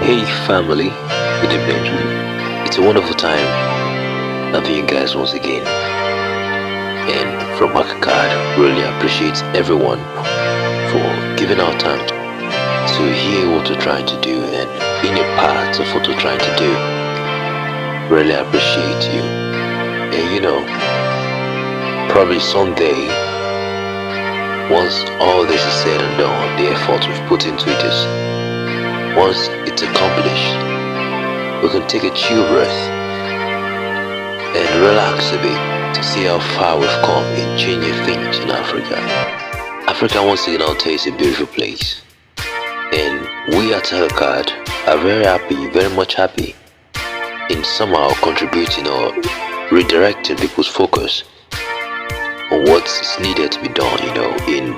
Hey family, good evening. It's a wonderful time having you guys once again. And from Card, really appreciate everyone for giving our time to hear what we're trying to do and being a part of what we're trying to do. Really appreciate you. And probably someday, once all this is said and done, the effort we've put into it is, once it's accomplished, we can take a chill breath and relax a bit to see how far we've come in changing things in Africa. Africa, once again, I'll tell you, is a beautiful place. And we at Card are very happy, very much happy in somehow contributing or redirecting people's focus on what's needed to be done, in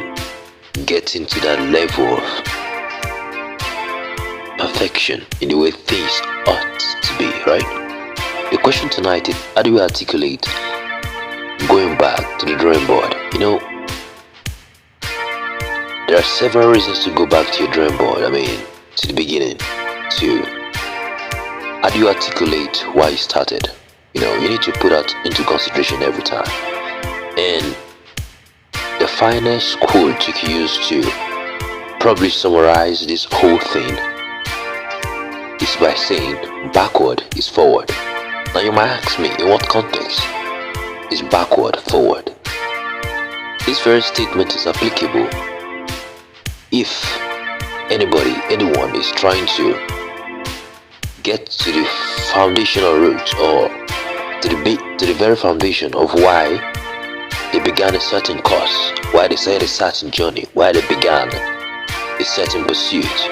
getting to that level of perfection in the way things ought to be, right? The question tonight is, how do we articulate going back to the drawing board? There are several reasons to go back to your drawing board. To the beginning. To how do you articulate why you started? You need to put that into consideration every time. And the finest quote you can use to probably summarize this whole thing is by saying backward is forward. Now you might ask me, in what context is backward forward? This very statement is applicable if anyone is trying to get to the foundational roots or to the very foundation of why they began a certain course, why they started a certain journey, why they began a certain pursuit.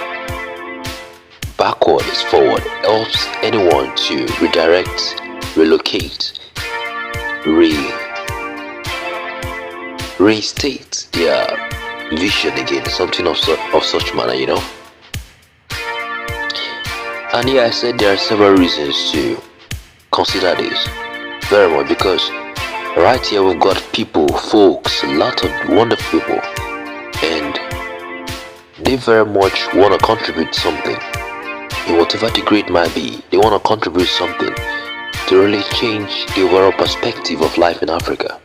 Backward is forward helps anyone to redirect, relocate, reinstate their vision again, something of such manner, And I said there are several reasons to consider this very much, because right here we've got folks, a lot of wonderful people, and they very much want to contribute something in whatever degree it might be. They want to contribute something to really change the overall perspective of life in Africa.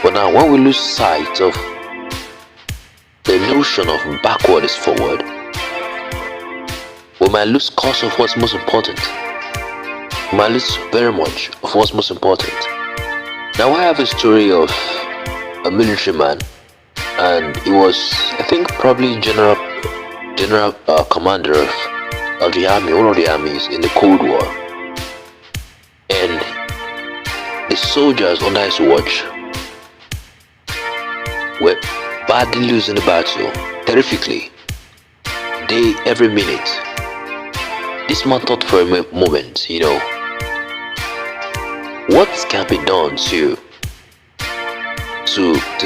But now, when we lose sight of the notion of backward is forward, we might lose course of what's most important. We might lose very much of what's most important. Now, I have a story of a military man, and he was, I think, probably general commander of the army, one of the armies in the Cold War. And the soldiers under his watch were badly losing the battle, terrifically, every minute. This man thought for a moment, what can be done to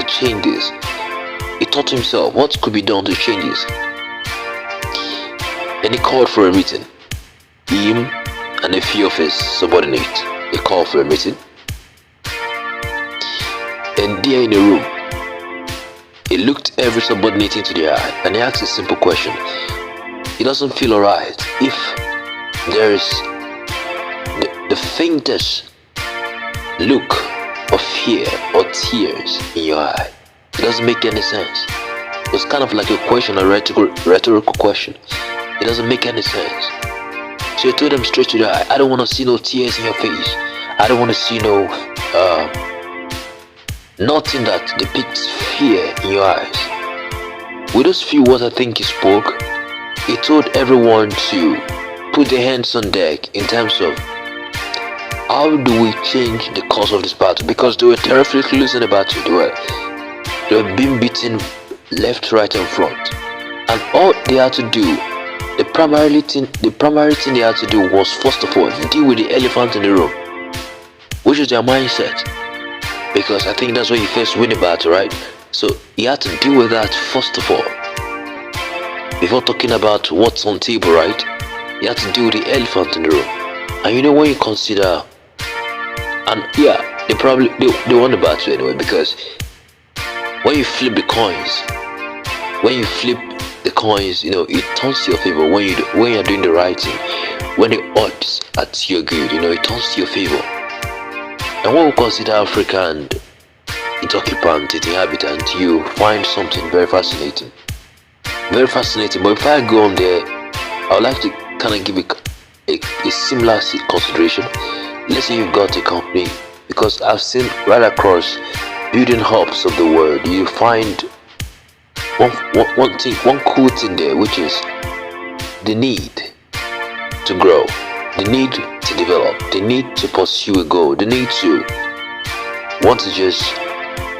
change this? He thought to himself, what could be done to change this? Then he called for a meeting. Him and a few of his subordinates, they called for a meeting. And there in the room, he looked every subordinate into the eye and he asked a simple question. He doesn't feel alright if there is the faintest look of fear or tears in your eye. It doesn't make any sense. It was kind of like a question, a rhetorical question. It doesn't make any sense. So he told them straight to the eye, I don't want to see no tears in your face. I don't want to see nothing that depicts fear in your eyes. With those few words I think he spoke, he told everyone to put their hands on deck in terms of how do we change the course of this battle, because they were terrifically losing the battle. They were being beaten left, right and front, and all they had to do, the primary thing they had to do was, first of all, deal with the elephant in the room, which is their mindset, because I think that's where you first win the battle, right? So he had to deal with that first of all before talking about what's on table, right? You have to deal with the elephant in the room. And when you consider, and yeah, they won the battle anyway, because when you flip the coins, when you flip the coins, it turns to your favor when you're doing the right thing. When the odds are to your good, it turns to your favor. And when we consider Africa and its occupant, its inhabitant, you find something very fascinating. Very fascinating. But if I go on there, I would like to kind of give a similar consideration. Let's say you've got a company, because I've seen right across building hubs of the world, you find one cool thing there, which is the need to grow, the need to develop, the need to pursue a goal, the need to want to just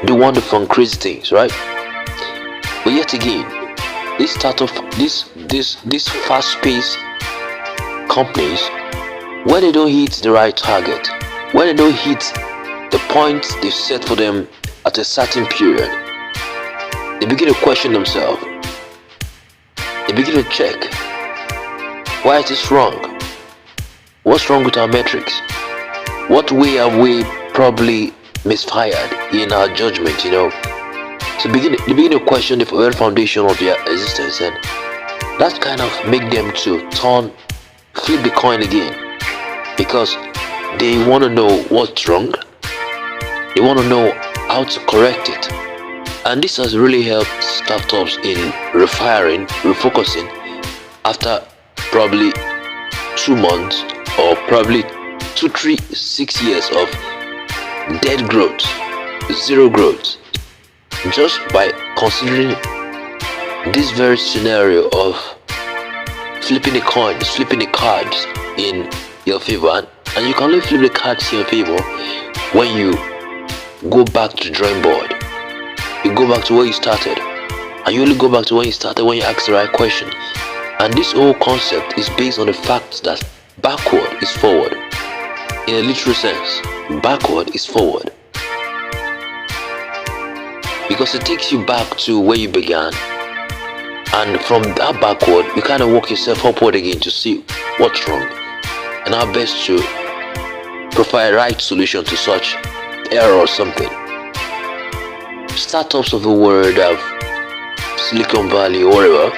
do wonderful and crazy things, right? But yet again, this startup, this fast-paced companies, when they don't hit the right target, when they don't hit the point they set for them at a certain period, they begin to question themselves. They begin to check, why is this wrong? What's wrong with our metrics? What way have we probably misfired in our judgment? So they begin to question the very foundation of their existence, and that kind of make them to flip the coin again, because they want to know what's wrong. They want to know how to correct it. And this has really helped startups in refiring, refocusing after probably 2 months or probably 2, 3, 6 years of dead growth, zero growth, just by considering this very scenario of flipping the coins, flipping the cards in your favor. And you can only flip the cards in your favor when you go back to the drawing board. You go back to where you started, and you only go back to where you started when you ask the right question. And this whole concept is based on the fact that backward is forward. In a literal sense, backward is forward, because it takes you back to where you began, and from that backward you kind of walk yourself upward again to see what's wrong and how best to provide right solution to such error or something. Startups of the world of Silicon Valley or wherever,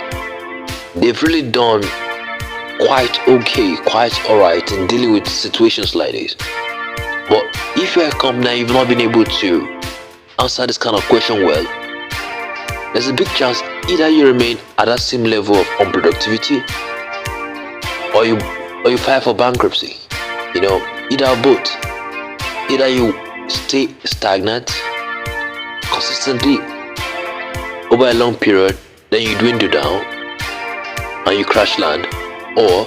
they've really done quite okay, quite alright in dealing with situations like this. But if you're a company and you've not been able to answer this kind of question well, there's a big chance either you remain at that same level of unproductivity, or you file for bankruptcy. Either both. Either you stay stagnant consistently over a long period, then you dwindle down and you crash land, or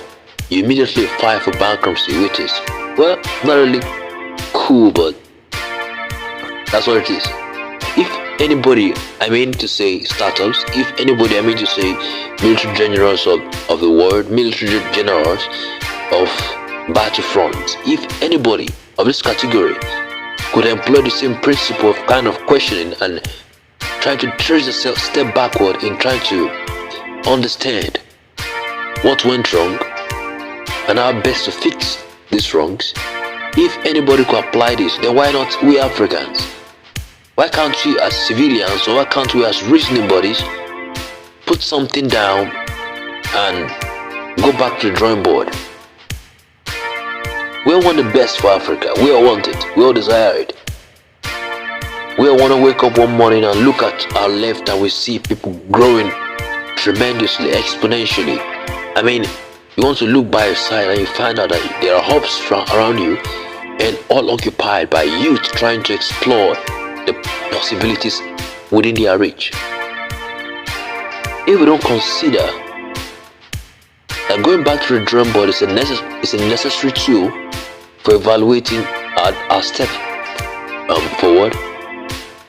you immediately file for bankruptcy, which is, well, not really cool, but that's what it is. If anybody, I mean to say startups, if anybody, I mean to say military generals of the world, military generals of battlefront, if anybody of this category could employ the same principle of kind of questioning and trying to trace yourself step backward in trying to understand what went wrong and how best to fix these wrongs, if anybody could apply this, then why not we Africans? Why can't we as civilians, or why can't we as reasoning bodies put something down and go back to the drawing board? We all want the best for Africa. We all want it. We all desire it. We all want to wake up one morning and look at our left and we see people growing tremendously, exponentially. I mean, you want to look by your side and you find out that there are hubs around you and all occupied by youth trying to explore the possibilities within their reach. If we don't consider that going back to the drawing board is a necessary tool for evaluating our step forward,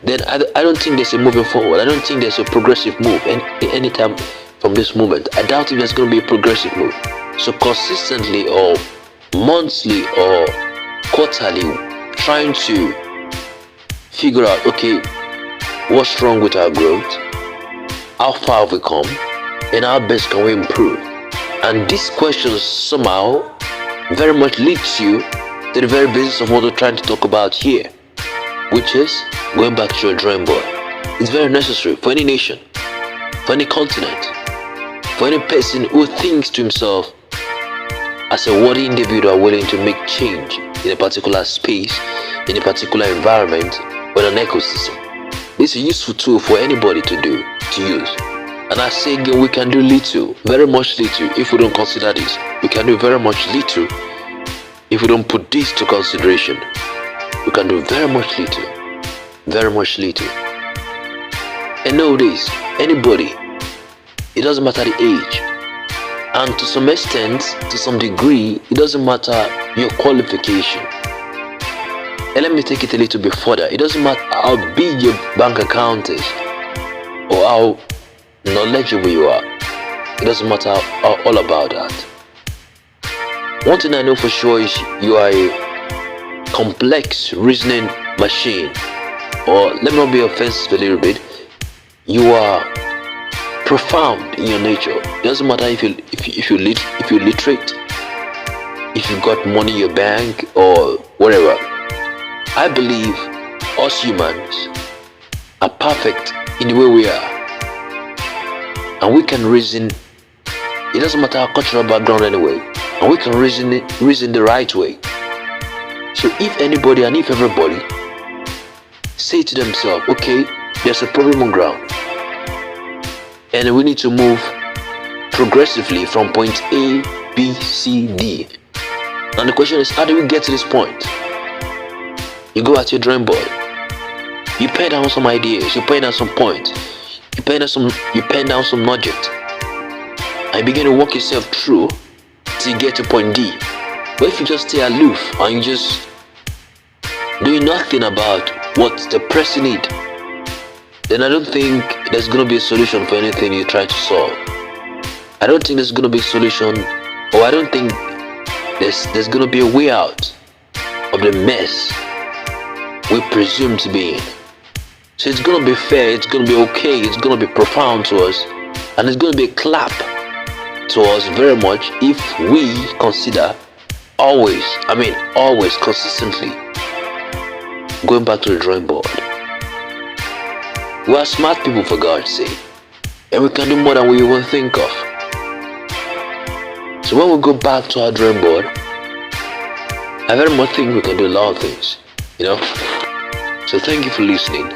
then I don't think there's a moving forward. I don't think there's a progressive move anytime from this moment. I doubt if there's going to be a progressive move. So consistently or monthly or quarterly trying to figure out, okay, what's wrong with our growth, how far have we come, and how best can we improve. And these questions somehow very much leads you to the very basis of what we're trying to talk about here, which is going back to your drawing board. It's very necessary for any nation, for any continent, For any person who thinks to himself as a worthy individual willing to make change in a particular space, in a particular environment, or an ecosystem, it's a useful tool for anybody to use. And I say again, we can do little, very much little, if we don't consider this. We can do very much little if we don't put this to consideration. We can do very much little, very much little. And know this, anybody, it doesn't matter the age, and to some extent, to some degree, it doesn't matter your qualification. And let me take it a little bit further. It doesn't matter how big your bank account is or how knowledgeable you are. It doesn't matter all about that. One thing I know for sure is you are a complex reasoning machine, or let me not be offensive a little bit, you are profound in your nature. It doesn't matter if you're literate, if you've got money in your bank or whatever. I believe us humans are perfect in the way we are, and we can reason. It doesn't matter our cultural background anyway, and we can reason the right way. So if anybody and if everybody say to themselves, okay, there's a problem on ground, and we need to move progressively from point A, B, C, D. And the question is, how do we get to this point? You go at your drawing board, you pen down some ideas, you pen down some points, you pen down some nugget, and you begin to walk yourself through till you get to point D. But if you just stay aloof and you just doing nothing about what the person need, then I don't think there's going to be a solution for anything you try to solve. I don't think there's going to be a solution, or I don't think there's going to be a way out of the mess we presume to be in. So it's going to be fair, it's going to be okay, it's going to be profound to us, and it's going to be a clap to us very much if we consider always consistently going back to the drawing board. We are smart people, for God's sake, and we can do more than we even think of. So when we go back to our drawing board, I very much think we can do a lot of things, So thank you for listening.